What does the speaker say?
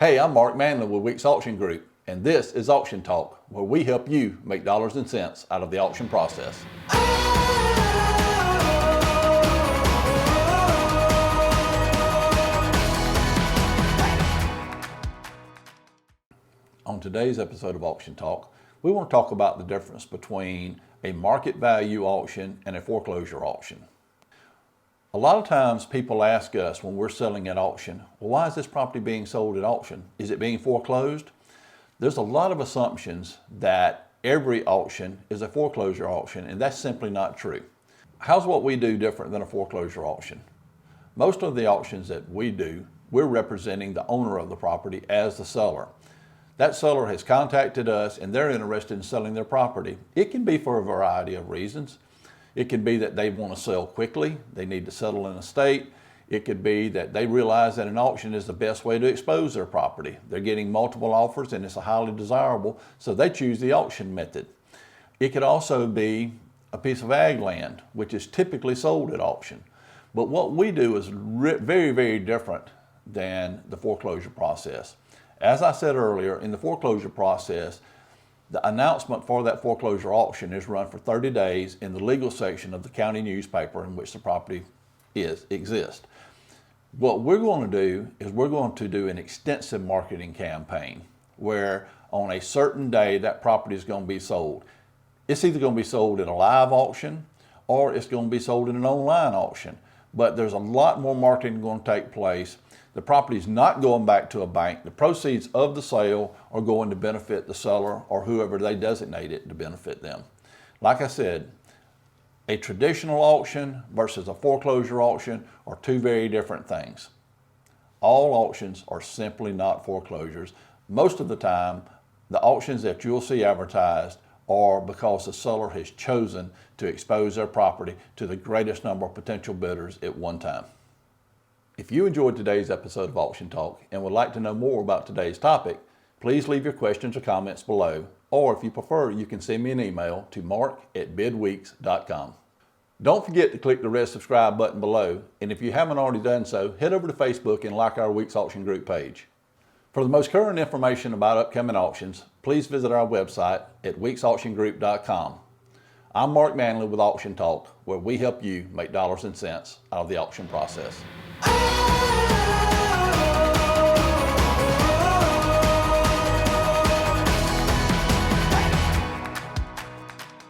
Hey, I'm Mark Manley with Weeks Auction Group, and this is Auction Talk, where we help you make dollars and cents out of the auction process. On today's episode of Auction Talk, we want to talk about the difference between a market value auction and a foreclosure auction. A lot of times people ask us when we're selling at auction, well, why is this property being sold at auction? Is it being foreclosed? There's a lot of assumptions that every auction is a foreclosure auction, and that's simply not true. How's what we do different than a foreclosure auction? Most of the auctions that we do, we're representing the owner of the property as the seller. That seller has contacted us and they're interested in selling their property. It can be for a variety of reasons. It could be that they want to sell quickly, they need to settle in a state. It could be that they realize that an auction is the best way to expose their property. They're getting multiple offers and it's highly desirable, so they choose the auction method. It could also be a piece of ag land, which is typically sold at auction. But what we do is very, very different than the foreclosure process. As I said earlier, in the foreclosure process, the announcement for that foreclosure auction is run for 30 days in the legal section of the county newspaper in which the property exists. What we're going to do is we're going to do an extensive marketing campaign where on a certain day that property is going to be sold. It's either going to be sold at a live auction or it's going to be sold in an online auction. But there's a lot more marketing going to take place. The property is not going back to a bank. The proceeds of the sale are going to benefit the seller or whoever they designate it to benefit them. Like I said, a traditional auction versus a foreclosure auction are two very different things. All auctions are simply not foreclosures. Most of the time, the auctions that you'll see advertised are because the seller has chosen to expose their property to the greatest number of potential bidders at one time. If you enjoyed today's episode of Auction Talk and would like to know more about today's topic, please leave your questions or comments below, or if you prefer, you can send me an email to mark@bidweeks.com. Don't forget to click the red subscribe button below, and if you haven't already done so, head over to Facebook and like our Weeks Auction Group page. For the most current information about upcoming auctions, please visit our website at weeksauctiongroup.com. I'm Mark Manley with Auction Talk, where we help you make dollars and cents out of the auction process.